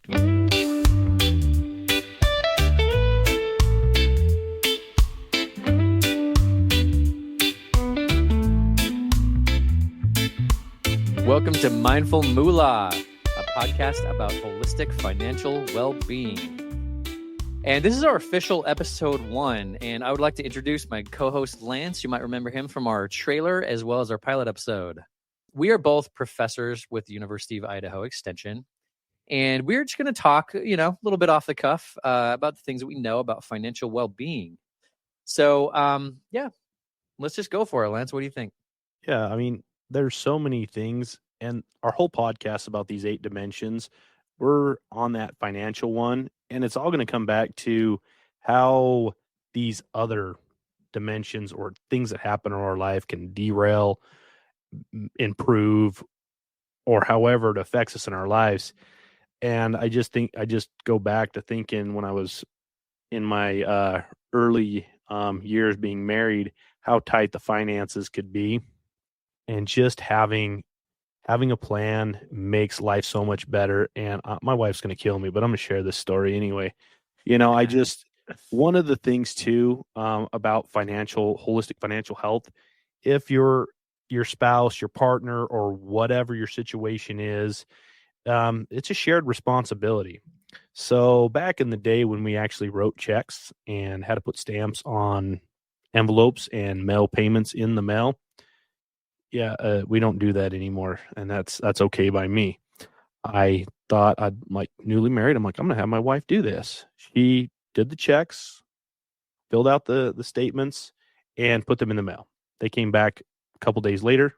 Welcome to Mindful Moolah, a podcast about holistic financial well-being. And this is our official episode 1, and I would like to introduce my co-host Lance. You might remember him from our trailer as well as our pilot episode. We are both professors with the University of Idaho Extension, and we're just going to talk, a little bit off the cuff about the things that we know about financial well-being. So, let's just go for it, Lance. What do you think? Yeah, I mean, there's so many things, and our whole podcast about these 8 dimensions, we're on that financial one, and it's all going to come back to how these other dimensions or things that happen in our life can derail, improve, or however it affects us in our lives. And I just go back to thinking when I was in my early years being married, how tight the finances could be. And just having a plan makes life so much better. And my wife's going to kill me, but I'm going to share this story anyway. One of the things too about holistic financial health, if your spouse, your partner, or whatever your situation is, it's a shared responsibility. So back in the day when we actually wrote checks and had to put stamps on envelopes and mail payments in the mail, we don't do that anymore, and that's okay by me. I thought I'd newly married. I'm going to have my wife do this. She did the checks, filled out the statements, and put them in the mail. They came back a couple days later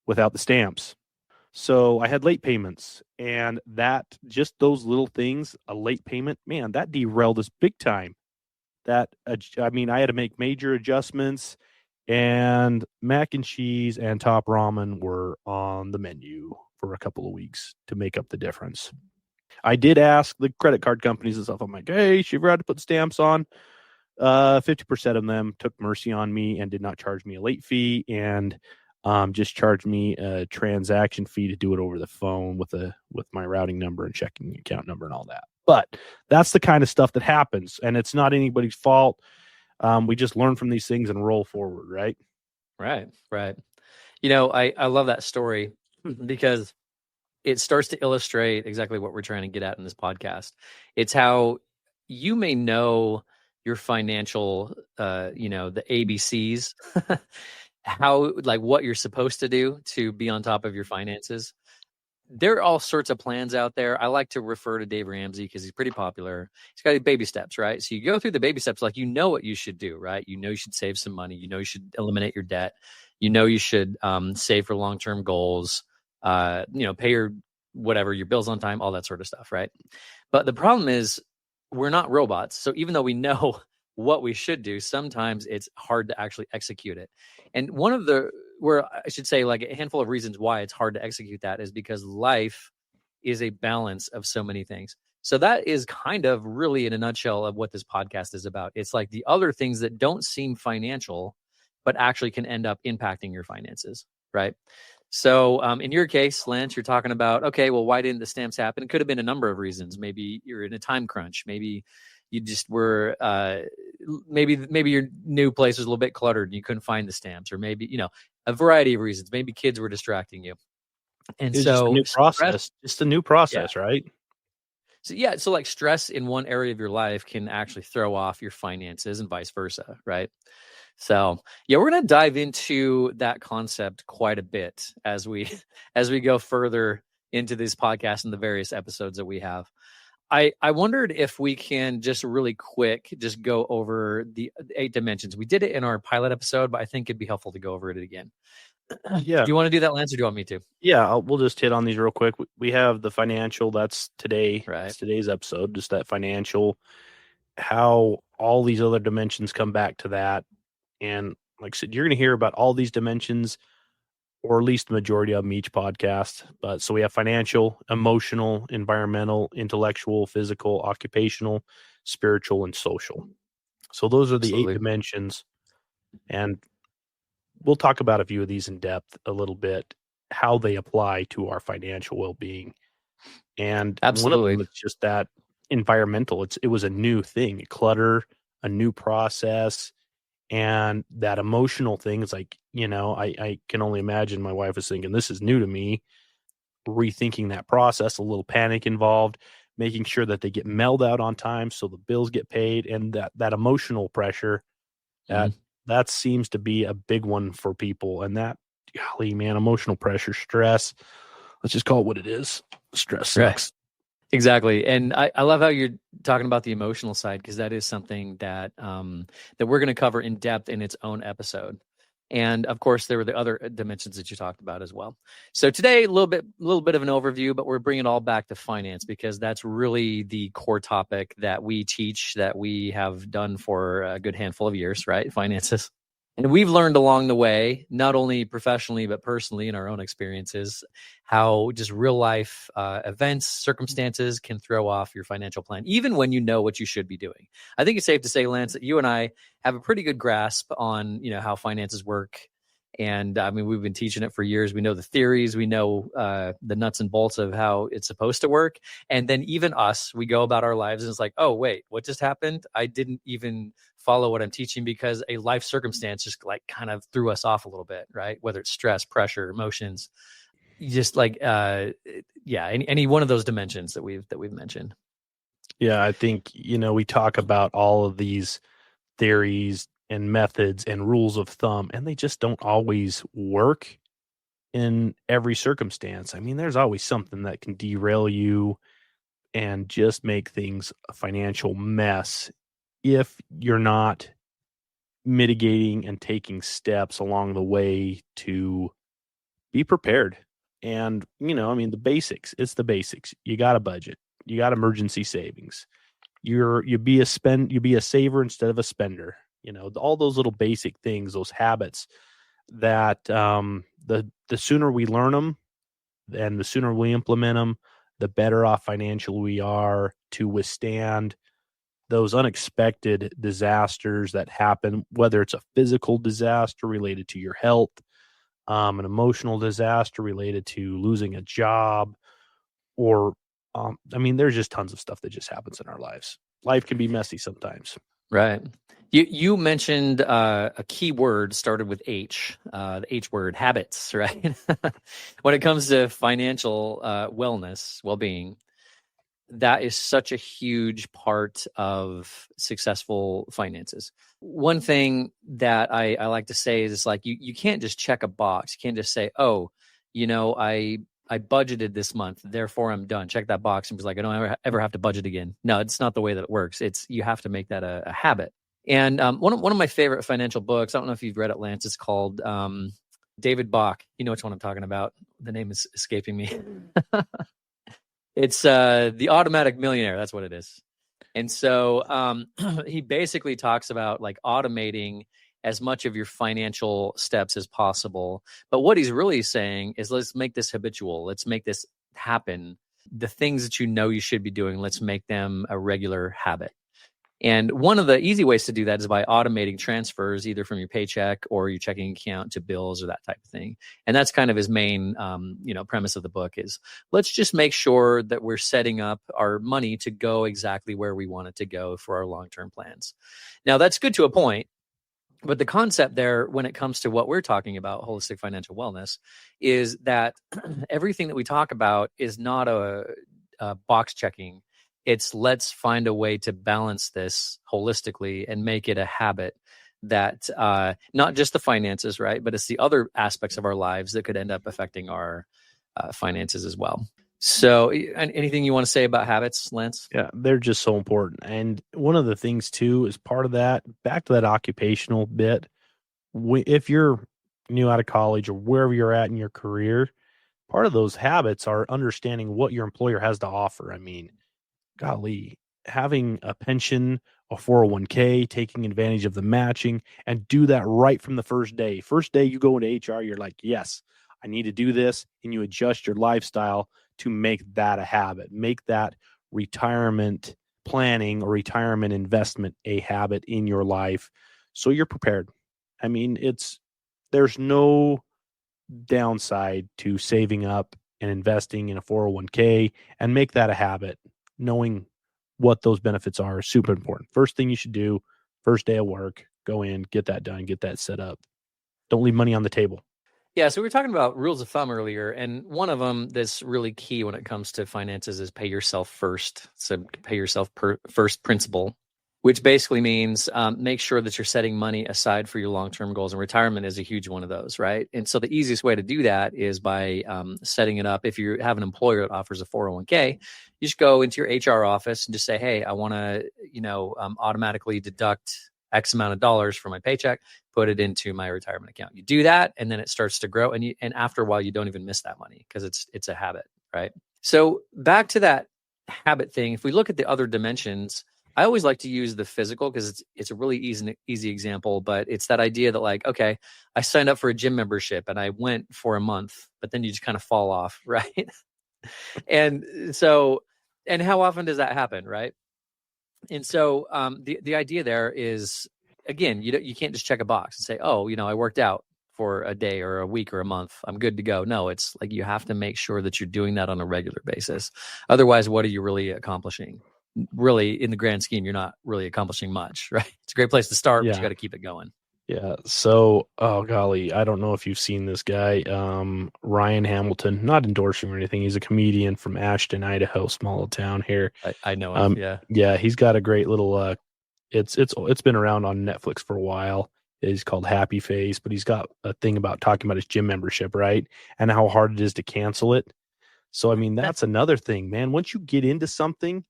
without the stamps. So I had late payments, and just those little things, a late payment, man, that derailed us big time. I had to make major adjustments. And mac and cheese and top ramen were on the menu for a couple of weeks to make up the difference. I did ask the credit card companies and stuff. I'm like, hey, she ever had to put stamps on? 50% of them took mercy on me and did not charge me a late fee and just charged me a transaction fee to do it over the phone with my routing number and checking account number and all that. But that's the kind of stuff that happens, and it's not anybody's fault. We just learn from these things and roll forward, right? Right. I love that story because it starts to illustrate exactly what we're trying to get at in this podcast. It's how you may know your financial, the ABCs, what you're supposed to do to be on top of your finances. There are all sorts of plans out there. I like to refer to Dave Ramsey because he's pretty popular. He's got baby steps, right? So you go through the baby steps, like you know what you should do, right? You know you should save some money. You know you should eliminate your debt. You know you should save for long-term goals. Pay your bills on time, all that sort of stuff, right? But the problem is we're not robots. So even though we know what we should do, sometimes it's hard to actually execute it. And a handful of reasons why it's hard to execute that is because life is a balance of so many things. So that is kind of really in a nutshell of what this podcast is about. It's like the other things that don't seem financial, but actually can end up impacting your finances, right? So in your case, Lance, you're talking about, okay, well, why didn't the stamps happen? It could have been a number of reasons. Maybe you're in a time crunch. Maybe you just were, maybe your new place was a little bit cluttered and you couldn't find the stamps, or maybe, a variety of reasons. Maybe kids were distracting you. And so just a new process, right? So like stress in one area of your life can actually throw off your finances and vice versa, right? So we're going to dive into that concept quite a bit as we go further into this podcast and the various episodes that we have. I wondered if we can just really quick just go over the 8 dimensions. We did it in our pilot episode, but I think it'd be helpful to go over it again. Yeah. Do you want to do that, Lance, or do you want me to? Yeah, we'll just hit on these real quick. We have the financial. That's today. Right. It's today's episode. Just that financial, how all these other dimensions come back to that. And like I said, you're going to hear about all these dimensions, or at least the majority of them each podcast. But so we have financial, emotional, environmental, intellectual, physical, occupational, spiritual, and social. So those are the Absolutely. 8 dimensions. And we'll talk about a few of these in depth a little bit, how they apply to our financial well-being. And one of them Absolutely. is just that environmental. It was a new thing, clutter, a new process, and that emotional thing is like, I can only imagine my wife is thinking, this is new to me, rethinking that process, a little panic involved, making sure that they get mailed out on time so the bills get paid, and that emotional pressure that Mhm. that seems to be a big one for people. And that, golly, man, emotional pressure, stress, let's just call it what it is. Stress Right. sucks. Exactly. And I love how you're talking about the emotional side, because that is something that that we're going to cover in depth in its own episode. And of course, there were the other dimensions that you talked about as well. So today, a little bit of an overview, but we're bringing it all back to finance, because that's really the core topic that we teach, that we have done for a good handful of years, right? Finances. And we've learned along the way, not only professionally, but personally in our own experiences, how just real life events, circumstances can throw off your financial plan, even when you know what you should be doing. I think it's safe to say, Lance, that you and I have a pretty good grasp on, how finances work. And I mean, we've been teaching it for years. We know the theories, we know the nuts and bolts of how it's supposed to work. And then even us, we go about our lives and it's like, oh, wait, what just happened? I didn't even follow what I'm teaching because a life circumstance just like kind of threw us off a little bit, right? Whether it's stress, pressure, emotions, just like yeah, any one of those dimensions that we've mentioned. Yeah, I think, we talk about all of these theories and methods and rules of thumb, and they just don't always work in every circumstance. I mean, there's always something that can derail you and just make things a financial mess if you're not mitigating and taking steps along the way to be prepared. And, I mean, it's the basics. You got a budget, you got emergency savings. You be a saver instead of a spender. All those little basic things, those habits that the sooner we learn them and the sooner we implement them, the better off financially we are to withstand those unexpected disasters that happen, whether it's a physical disaster related to your health, an emotional disaster related to losing a job, or I mean, there's just tons of stuff that just happens in our lives. Life can be messy sometimes. Right. You mentioned a key word started with H, the H word, habits, right? When it comes to financial wellness, well-being, that is such a huge part of successful finances. One thing that I like to say is, it's like you can't just check a box. You can't just say, oh, I budgeted this month, therefore I'm done. Check that box and be like, I don't ever have to budget again. No, it's not the way that it works. You have to make that a habit. And one of my favorite financial books, I don't know if you've read it, Lance, it's called David Bach. You know which one I'm talking about. The name is escaping me. It's The Automatic Millionaire. That's what it is. And so he basically talks about like automating as much of your financial steps as possible. But what he's really saying is, let's make this habitual. Let's make this happen. The things that you should be doing, let's make them a regular habit. And one of the easy ways to do that is by automating transfers, either from your paycheck or your checking account to bills or that type of thing. And that's kind of his main, premise of the book is, let's just make sure that we're setting up our money to go exactly where we want it to go for our long-term plans. Now, that's good to a point. But the concept there, when it comes to what we're talking about, holistic financial wellness, is that everything that we talk about is not a box checking. It's, let's find a way to balance this holistically and make it a habit that not just the finances, right? But it's the other aspects of our lives that could end up affecting our finances as well. So anything you want to say about habits, Lance? Yeah, they're just so important. And one of the things too is part of that, back to that occupational bit. If you're new out of college or wherever you're at in your career, part of those habits are understanding what your employer has to offer. I mean, golly, having a pension, a 401k, taking advantage of the matching, and do that right from the first day. First day you go into HR, you're like, yes, I need to do this. And you adjust your lifestyle to make that a habit, make that retirement planning or retirement investment a habit in your life. So you're prepared. I mean, there's no downside to saving up and investing in a 401k and make that a habit. Knowing what those benefits are is super important. First thing you should do, first day of work, go in, get that done, get that set up. Don't leave money on the table. Yeah, so we were talking about rules of thumb earlier, and one of them that's really key when it comes to finances is pay yourself first. So pay yourself first principle, which basically means make sure that you're setting money aside for your long-term goals, and retirement is a huge one of those, right? And so the easiest way to do that is by setting it up. If you have an employer that offers a 401k, you just go into your HR office and just say, hey, I want to, automatically deduct X amount of dollars from my paycheck, put it into my retirement account. You do that, and then it starts to grow. And after a while, you don't even miss that money because it's a habit, right? So back to that habit thing. If we look at the other dimensions, I always like to use the physical because it's a really easy example, but it's that idea that like, okay, I signed up for a gym membership and I went for a month, but then you just kind of fall off, right? And how often does that happen, right? And so the idea there is, again, you can't just check a box and say, oh, I worked out for a day or a week or a month, I'm good to go. No, it's like you have to make sure that you're doing that on a regular basis. Otherwise, what are you really accomplishing? Really, in the grand scheme, you're not really accomplishing much, right? It's a great place to start, but you got to keep it going. Yeah. So, oh golly, I don't know if you've seen this guy, Ryan Hamilton. Not endorsing or anything. He's a comedian from Ashton, Idaho, small little town here. I know him. Yeah. He's got a great little. It's been around on Netflix for a while. It's called Happy Face, but he's got a thing about talking about his gym membership, right, and how hard it is to cancel it. So, I mean, that's another thing, man. Once you get into something,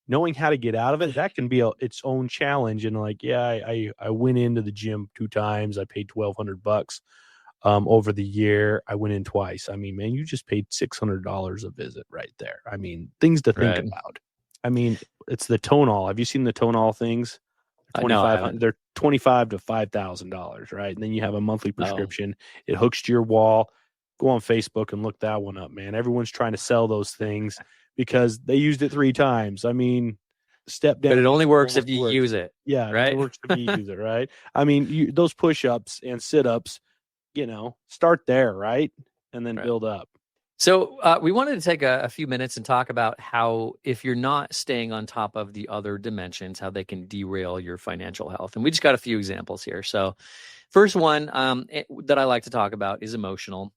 knowing how to get out of it, that can be its own challenge. And like, yeah, I went into the gym 2 times. I paid $1,200 over the year. I went in twice. I mean, man, you just paid $600 a visit right there. I mean, things to think about. I mean, it's the Tonal. Have you seen the Tonal things? They're $25 to $5,000, right? And then you have a monthly prescription. It hooks to your wall. Go on Facebook and look that one up, man. Everyone's trying to sell those things because they used it 3 times. I mean, step down. But it only works if you use it. Yeah, right? It works if you use it, right? I mean, those push-ups and sit-ups, start there, right? And then build up. So we wanted to take a few minutes and talk about how, if you're not staying on top of the other dimensions, how they can derail your financial health. And we just got a few examples here. So first one that I like to talk about is emotional.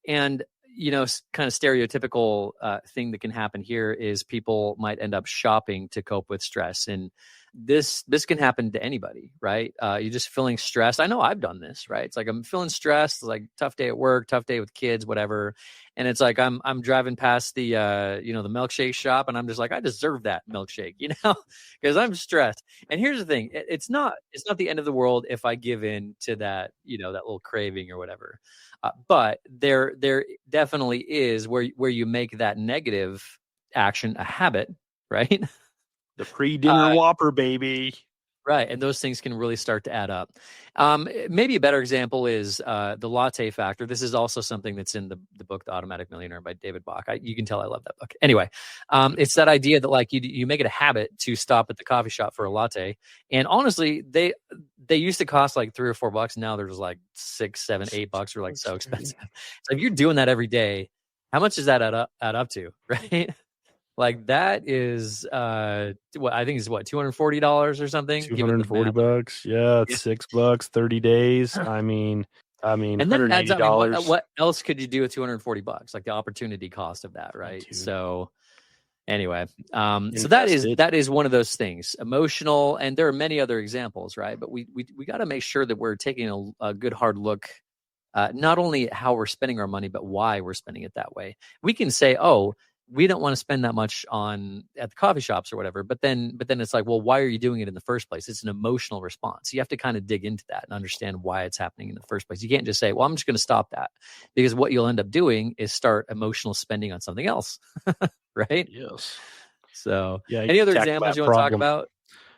And, kind of stereotypical thing that can happen here is people might end up shopping to cope with stress. And this can happen to anybody, right? You're just feeling stressed. I know I've done this, right? It's like I'm feeling stressed, it's like tough day at work, tough day with kids, whatever. And it's like I'm driving past the the milkshake shop, and I'm just like, I deserve that milkshake, because I'm stressed. And here's the thing: it's not the end of the world if I give in to that, that little craving or whatever. But there definitely is where you make that negative action a habit, right? The pre-dinner Whopper, baby. Right. And those things can really start to add up. Maybe a better example is the latte factor. This is also something that's in the book, The Automatic Millionaire by David Bach. You can tell I love that book. Anyway, it's that idea that like you make it a habit to stop at the coffee shop for a latte. And honestly, they used to cost like $3 or $4. Now they're just like $6, $7, $8. They're like so expensive. So if you're doing that every day, how much does that add up to? Right. Like that is I think it's $240 or something. $240. Yeah, it's $6, 30 days. I mean, and then adds up. What else could you do with $240? Like the opportunity cost of that, right? So anyway, so that is one of those things, emotional, and there are many other examples, right? But we got to make sure that we're taking a good hard look, not only at how we're spending our money, but why we're spending it that way. We can say, oh, we don't want to spend that much at the coffee shops or whatever. But then it's like, well, why are you doing it in the first place? It's an emotional response. You have to kind of dig into that and understand why it's happening in the first place. You can't just say, well, I'm just going to stop that, because what you'll end up doing is start emotional spending on something else. Right? Yes. So any other examples you want to talk about,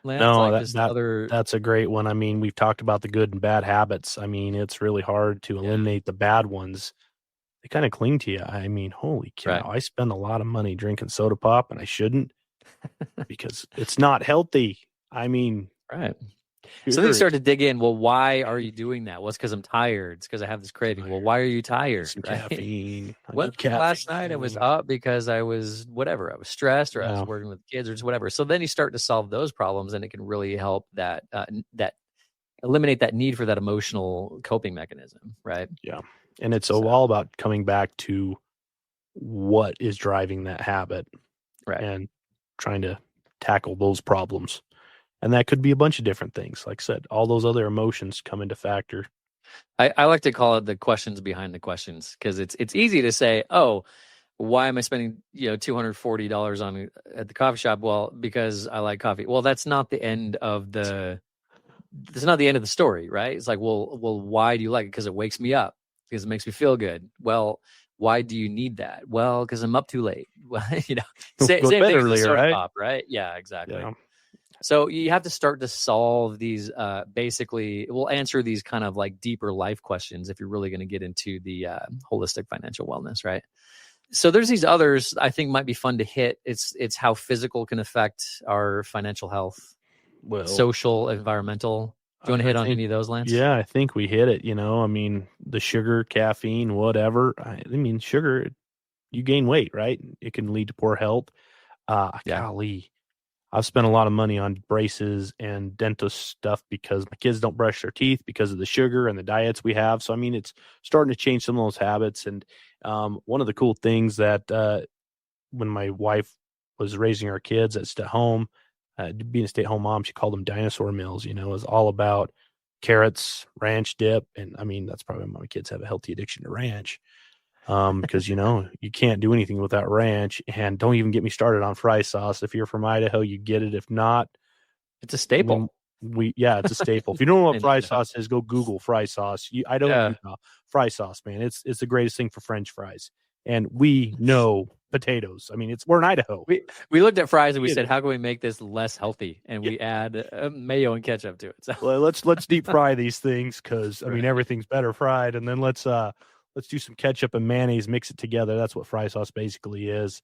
Lance? No, that's a great one. I mean, we've talked about the good and bad habits. I mean, it's really hard to eliminate the bad ones. They kind of cling to you. I mean, holy cow, right. I spend a lot of money drinking soda pop, and I shouldn't because it's not healthy. I mean, right. So then you start to dig in. Well, why are you doing that? Well, it's because I'm tired. It's because I have this craving. Well, why are you tired? Some Right? caffeine. Well, last night I was up because I was whatever. I was stressed, or I was working with kids, or just whatever. So then you start to solve those problems, and it can really help that eliminate that need for that emotional coping mechanism, right? Yeah, and it's all about coming back to what is driving that habit, right? And trying to tackle those problems. And that could be a bunch of different things. Like I said, all those other emotions come into factor. I like to call it the questions behind the questions, because it's easy to say, oh, why am I spending $240 on at the coffee shop? Well, because I like coffee. Well, that's not the end of the story, right? It's like, well, why do you like it? Because it wakes me up, because it makes me feel good. Well, why do you need that? Well, because I'm up too late. Well, same thing as the soda pop, right? Yeah, exactly. Yeah. So you have to start to solve these, basically, we'll answer these kind of like deeper life questions if you're really going to get into the holistic financial wellness, right? So there's these others I think might be fun to hit. It's how physical can affect our financial health, social, environmental. Do you want to hit on any of those, Lance? Yeah, I think we hit it. I mean, the sugar, caffeine, whatever. I mean, sugar, you gain weight, right? It can lead to poor health. Golly, I've spent a lot of money on braces and dentist stuff because my kids don't brush their teeth because of the sugar and the diets we have. So, I mean, it's starting to change some of those habits. And one of the cool things that when my wife was raising our kids at home, being a stay-at-home mom, she called them dinosaur meals. It was all about carrots, ranch dip. And I mean, that's probably why my kids have a healthy addiction to ranch. Because you can't do anything without ranch, and don't even get me started on fry sauce. If you're from Idaho, you get it. If not, it's a staple. It's a staple. If you don't know what fry sauce is, go Google fry sauce. Utah, fry sauce, man. It's the greatest thing for French fries. And we know potatoes. I mean, we're in Idaho. We looked at fries and we said, how can we make this less healthy? And we add mayo and ketchup to it. So well, let's deep fry these things, because I mean everything's better fried. And then let's do some ketchup and mayonnaise, mix it together. That's what fry sauce basically is.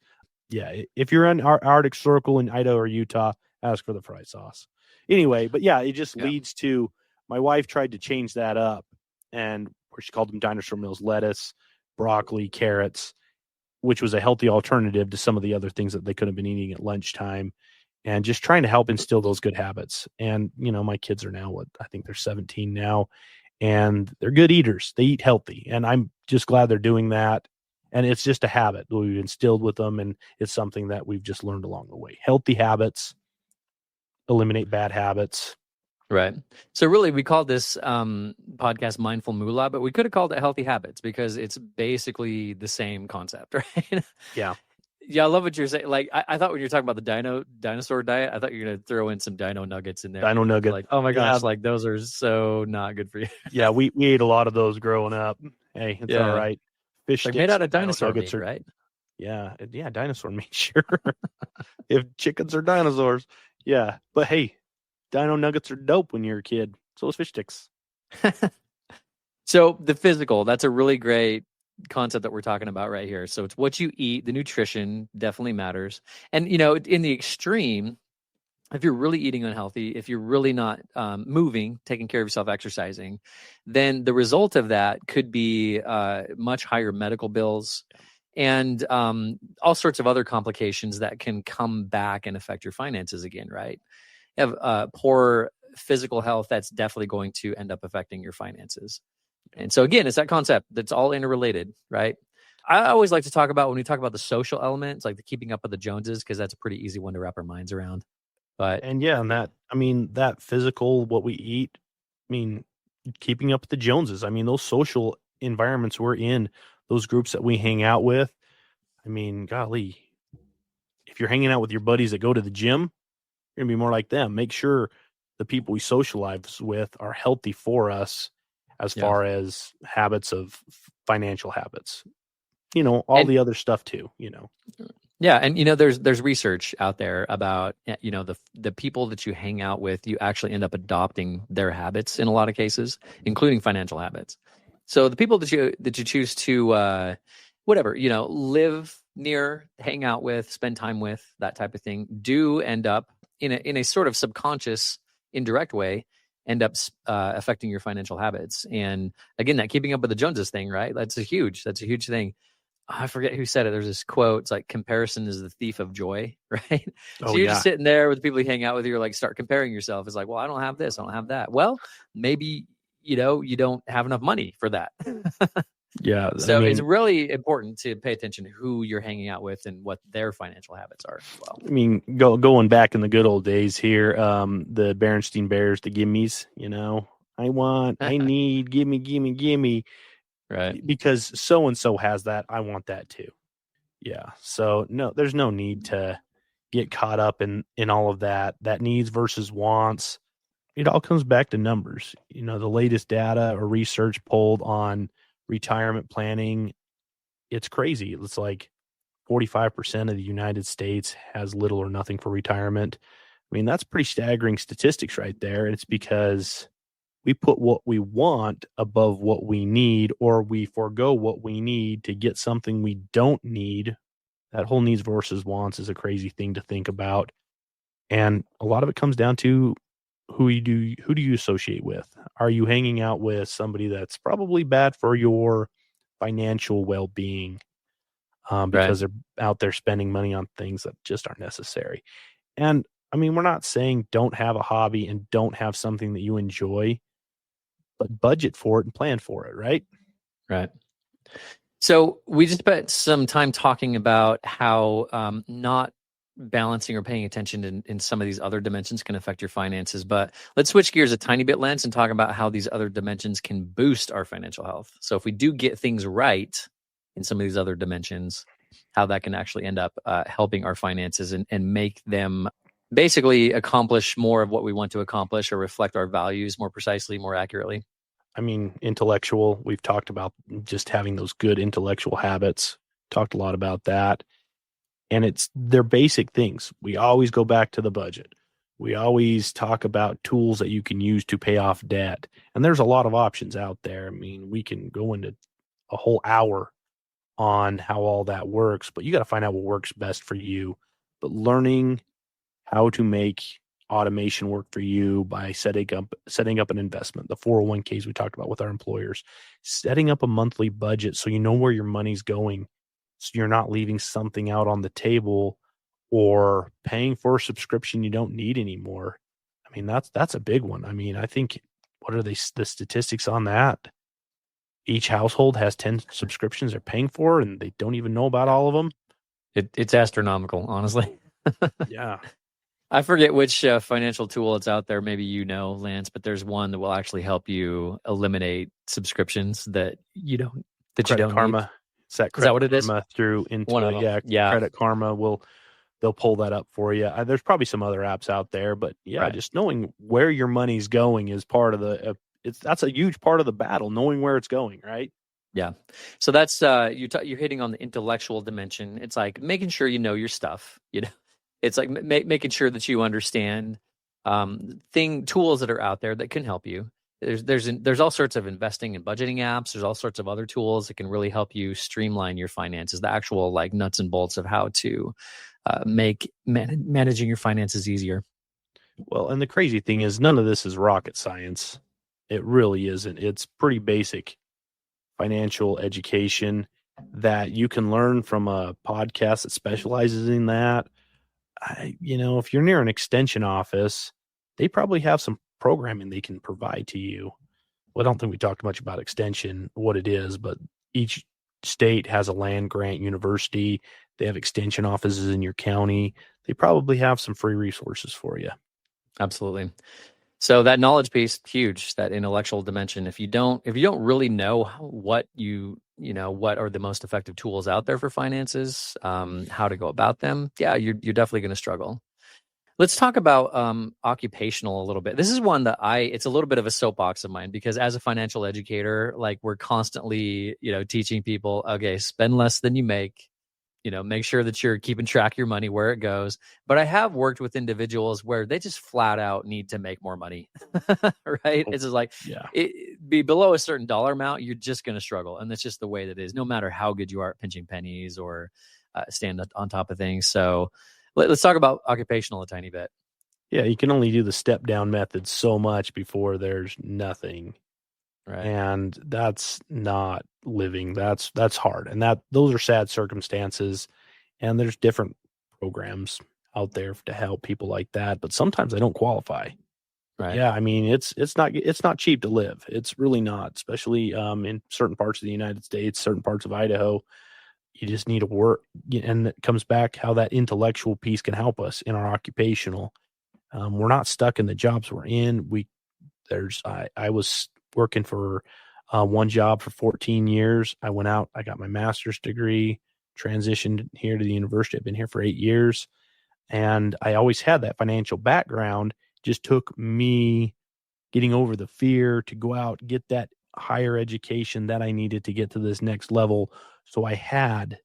Yeah, if you're in our Arctic Circle in Idaho or Utah, ask for the fry sauce. Anyway, but yeah, it just leads to, my wife tried to change that up, and where she called them dinosaur meals, lettuce, broccoli, carrots, which was a healthy alternative to some of the other things that they could have been eating at lunchtime, and just trying to help instill those good habits. And, my kids are now, I think they're 17 now, and they're good eaters. They eat healthy, and I'm just glad they're doing that. And it's just a habit that we've instilled with them, and it's something that we've just learned along the way. Healthy habits eliminate bad habits. Right. So really, we called this podcast Mindful Moolah, but we could have called it Healthy Habits, because it's basically the same concept, right? Yeah. Yeah, I love what you're saying. Like, I thought when you were talking about the dinosaur diet, I thought you were going to throw in some dino nuggets in there. Dino nuggets. Like, oh my gosh, like those are so not good for you. Yeah, we ate a lot of those growing up. Hey, it's all right. Fish sticks, made out of dinosaur meat, right? Yeah, dinosaur meat, sure. If chickens are dinosaurs, yeah. But hey, dino nuggets are dope when you're a kid. So is fish sticks. So the physical, that's a really great concept that we're talking about right here. So it's what you eat, the nutrition definitely matters. And, in the extreme, if you're really eating unhealthy, if you're really not moving, taking care of yourself, exercising, then the result of that could be much higher medical bills and all sorts of other complications that can come back and affect your finances again, right? You have poor physical health, that's definitely going to end up affecting your finances. And so again, it's that concept that's all interrelated, right? I always like to talk about, when we talk about the social elements, like the keeping up with the Joneses, because that's a pretty easy one to wrap our minds around. And that physical, what we eat, I mean, keeping up with the Joneses. I mean, those social environments we're in, those groups that we hang out with. I mean, golly, if you're hanging out with your buddies that go to the gym, you're gonna be more like them. Make sure the people we socialize with are healthy for us, as far as habits of financial habits. The other stuff too. Yeah, and there's research out there about the people that you hang out with, you actually end up adopting their habits in a lot of cases, including financial habits. So the people that you choose to live near, hang out with, spend time with, that type of thing, do end up in a sort of subconscious, indirect way, end up affecting your financial habits. And again, that keeping up with the Joneses thing, right? That's a huge thing. I forget who said it. There's this quote. It's like, comparison is the thief of joy, right? Oh So you're yeah. just sitting there with the people you hang out with. You're like, start comparing yourself. It's like, well, I don't have this. I don't have that. Well, maybe, you don't have enough money for that. Yeah. So it's really important to pay attention to who you're hanging out with and what their financial habits are as well. I mean, going back in the good old days here, the Berenstein Bears, the gimmies, I need, gimme. Right. Because so-and-so has that. I want that too. Yeah. So no, there's no need to get caught up in all of that needs versus wants. It all comes back to numbers. The latest data or research pulled on retirement planning, it's crazy. It's like 45% of the United States has little or nothing for retirement. I mean, that's pretty staggering statistics right there. And it's because we put what we want above what we need, or we forego what we need to get something we don't need. That whole needs versus wants is a crazy thing to think about. And a lot of it comes down to who do you associate with? Are you hanging out with somebody that's probably bad for your financial well-being, because they're out there spending money on things that just aren't necessary? And I mean, we're not saying don't have a hobby and don't have something that you enjoy, but budget for it and plan for it, right? Right. So we just spent some time talking about how not balancing or paying attention in some of these other dimensions can affect your finances. But let's switch gears a tiny bit, Lance, and talk about how these other dimensions can boost our financial health. So if we do get things right in some of these other dimensions, how that can actually end up helping our finances and make them basically accomplish more of what we want to accomplish or reflect our values more precisely, more accurately. I mean, intellectual, we've talked about just having those good intellectual habits, talked a lot about that. And they're basic things. We always go back to the budget. We always talk about tools that you can use to pay off debt. And there's a lot of options out there. I mean, we can go into a whole hour on how all that works, but you got to find out what works best for you. But learning how to make automation work for you by setting up an investment, the 401ks we talked about with our employers, setting up a monthly budget so you know where your money's going, so you're not leaving something out on the table or paying for a subscription you don't need anymore. I mean, that's a big one. I mean, I think, what are the statistics on that? Each household has 10 subscriptions they're paying for, and they don't even know about all of them. It's astronomical, honestly. Yeah. I forget which financial tool it's out there. Maybe Lance, but there's one that will actually help you eliminate subscriptions that you don't Karma. need. Is that what it is? Through into Credit Karma they'll pull that up for you. There's probably some other apps out there, but just knowing where your money's going is part of that's a huge part of the battle, knowing where it's going, right? Yeah. So that's you're hitting on the intellectual dimension. It's like making sure you know your stuff. It's like making sure that you understand tools that are out there that can help you. There's all sorts of investing and budgeting apps. There's all sorts of other tools that can really help you streamline your finances, the actual like nuts and bolts of how to make managing your finances easier. Well, and the crazy thing is none of this is rocket science. It really isn't. It's pretty basic financial education that you can learn from a podcast that specializes in that. If you're near an extension office, they probably have some programming they can provide to you. Well, I don't think we talked much about extension, what it is, but each state has a land grant university. They have extension offices in your county. They probably have some free resources for you. Absolutely. So that knowledge piece, huge, that intellectual dimension. If you don't really know what what are the most effective tools out there for finances, how to go about them, you're definitely going to struggle. Let's talk about occupational a little bit. This is one that it's a little bit of a soapbox of mine, because as a financial educator, like we're constantly, teaching people, okay, spend less than you make, make sure that you're keeping track of your money, where it goes. But I have worked with individuals where they just flat out need to make more money, right? It's just like, be below a certain dollar amount, you're just going to struggle. And that's just the way that it is, no matter how good you are at pinching pennies or stand on top of things. So let's talk about occupational a tiny bit. Yeah, you can only do the step down method so much before there's nothing. Right. And that's not living. That's hard. And those are sad circumstances. And there's different programs out there to help people like that, but sometimes they don't qualify. Right. Yeah, I mean it's not cheap to live. It's really not, especially in certain parts of the United States, certain parts of Idaho. You just need to work, and it comes back how that intellectual piece can help us in our occupational. We're not stuck in the jobs we're in. I was working for one job for 14 years. I went out, I got my master's degree, transitioned here to the university. I've been here for 8 years, and I always had that financial background. Just took me getting over the fear to go out, get that higher education that I needed to get to this next level. So I had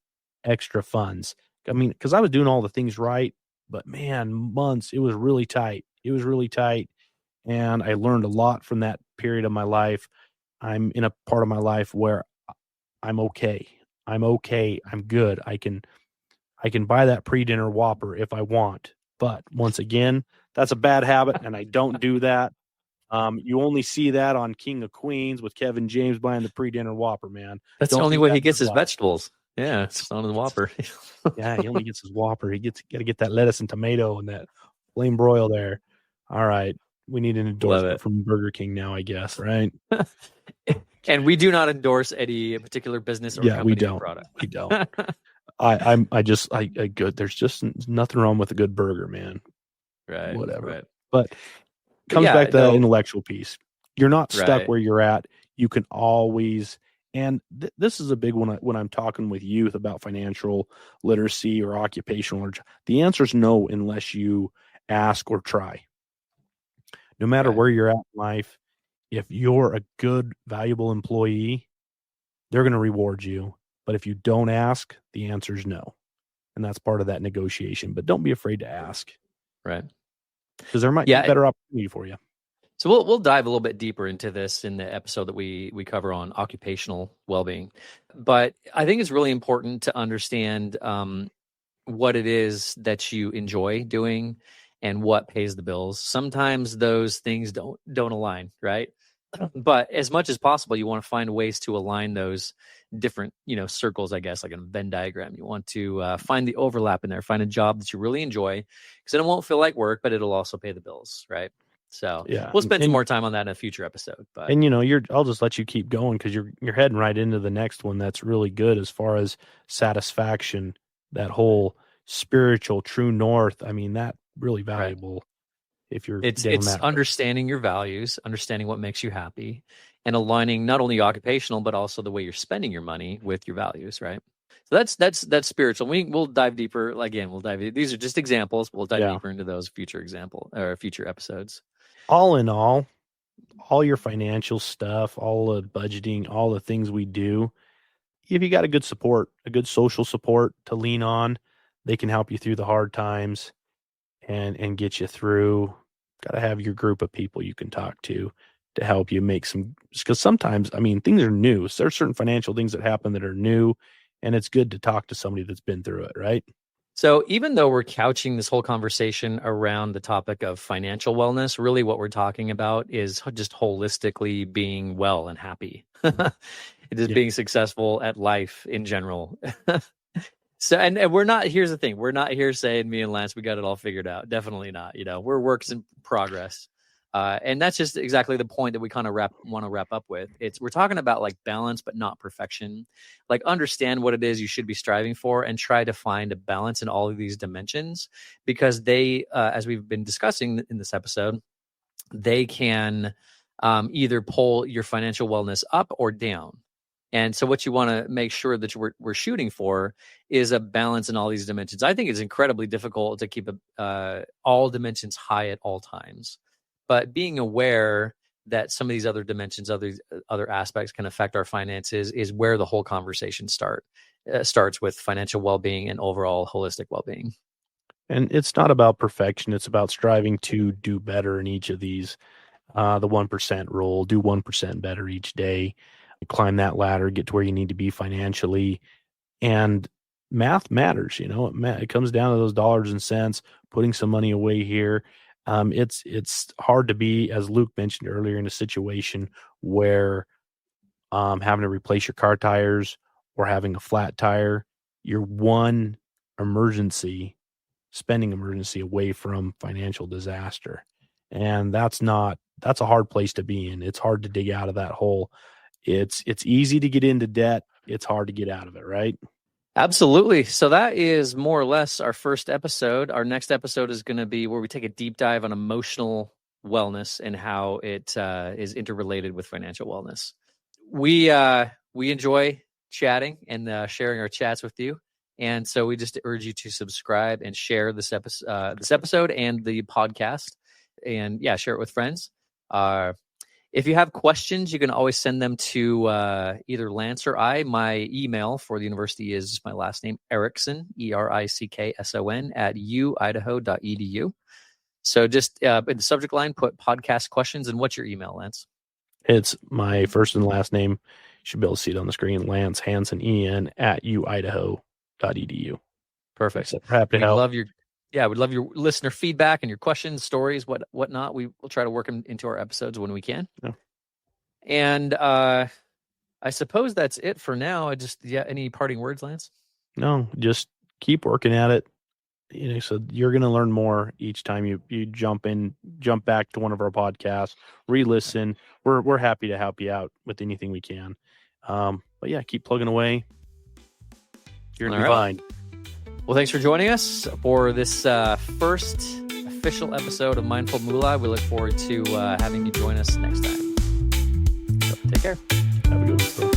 extra funds. I mean, because I was doing all the things right, but man, months, it was really tight. It was really tight. And I learned a lot from that period of my life. I'm in a part of my life where I'm okay. I'm okay. I'm good. I can buy that pre-dinner Whopper if I want. But once again, that's a bad habit, and I don't do that. You only see that on King of Queens with Kevin James buying the pre-dinner Whopper, man. That's the Don't only do way that he in gets his real life. vegetables. Yeah, it's on the Whopper. Yeah, he only gets his Whopper. Got to get that lettuce and tomato and that flame broil there. All right. We need an Love endorsement it. from Burger King now, I guess, right? And we do not endorse any particular business or Yeah, we company or don't. product. We don't. I good. There's just nothing wrong with a good burger, man. Right. Whatever. Right. But But comes yeah, back to that no, intellectual piece. You're not stuck right. where you're at. You can always, and this is a big one when I'm talking with youth about financial literacy or occupational. The answer is no unless you ask or try. No matter Right. where you're at in life, if you're a good, valuable employee, they're going to reward you. But if you don't ask, the answer is no. And that's part of that negotiation. But don't be afraid to ask Right. because there might be Yeah. better opportunity for you. So we'll dive a little bit deeper into this in the episode that we cover on occupational well-being. But I think it's really important to understand what it is that you enjoy doing and what pays the bills. Sometimes those things don't align, right? But as much as possible, you want to find ways to align those different, circles, I guess, like in a Venn diagram. You want to find the overlap in there, find a job that you really enjoy, because then it won't feel like work, but it'll also pay the bills, right? So Yeah. we'll spend some more time on that in a future episode. But I'll just let you keep going because you're heading right into the next one that's really good as far as satisfaction, that whole spiritual true north. I mean, that really right. valuable if you're down It's that road. understanding your values, understanding what makes you happy, and aligning not only occupational but also the way you're spending your money with your values, right? So that's spiritual. We'll dive deeper. Again, these are just examples. We'll dive deeper into those future episodes. All in all your financial stuff, all the budgeting, all the things we do, if you got a good support, a good social support to lean on, they can help you through the hard times and get you through. Got to have your group of people you can talk to help you make some, because sometimes, I mean, things are new. So there's certain financial things that happen that are new, and it's good to talk to somebody that's been through it, right? So even though we're couching this whole conversation around the topic of financial wellness, really what we're talking about is just holistically being well and happy. Just being successful at life in general. So, and we're not, here's the thing. We're not here saying me and Lance, we got it all figured out. Definitely not. We're works in progress. And that's just exactly the point that we kind of want to wrap up with. We're talking about like balance, but not perfection. Like understand what it is you should be striving for and try to find a balance in all of these dimensions, because they, as we've been discussing in this episode, they can either pull your financial wellness up or down. And so what you want to make sure that we're shooting for is a balance in all these dimensions. I think it's incredibly difficult to keep all dimensions high at all times. But being aware that some of these other dimensions, other aspects can affect our finances is where the whole conversation starts with financial well-being and overall holistic well-being. And it's not about perfection. It's about striving to do better in each of these. The 1% rule, do 1% better each day, climb that ladder, get to where you need to be financially. And math matters, it comes down to those dollars and cents, putting some money away here. It's hard to be, as Luke mentioned earlier, in a situation where having to replace your car tires or having a flat tire, you're one spending emergency away from financial disaster. And that's a hard place to be in. It's hard to dig out of that hole. It's easy to get into debt. It's hard to get out of it, right? Absolutely. So that is more or less our first episode. Our next episode is going to be where we take a deep dive on emotional wellness and how it is interrelated with financial wellness. We enjoy chatting and sharing our chats with you. And so we just urge you to subscribe and share this episode and the podcast, and share it with friends. If you have questions, you can always send them to either Lance or I. My email for the university is my last name, Erickson, ERICKSON @uidaho.edu. So just in the subject line, put podcast questions. And what's your email, Lance? It's my first and last name. You should be able to see it on the screen. Lance Hansen, EN @uidaho.edu. Perfect. So happy to help. We'd love your listener feedback and your questions, stories, whatnot. We will try to work them into our episodes when we can. Yeah. And I suppose that's it for now. Any parting words, Lance? No, just keep working at it. So you're going to learn more each time you jump back to one of our podcasts, re-listen. We're happy to help you out with anything we can. But yeah, keep plugging away. You're going to be fine. Well, thanks for joining us for this first official episode of Mindful Moolah. We look forward to having you join us next time. So, take care. Have a good one.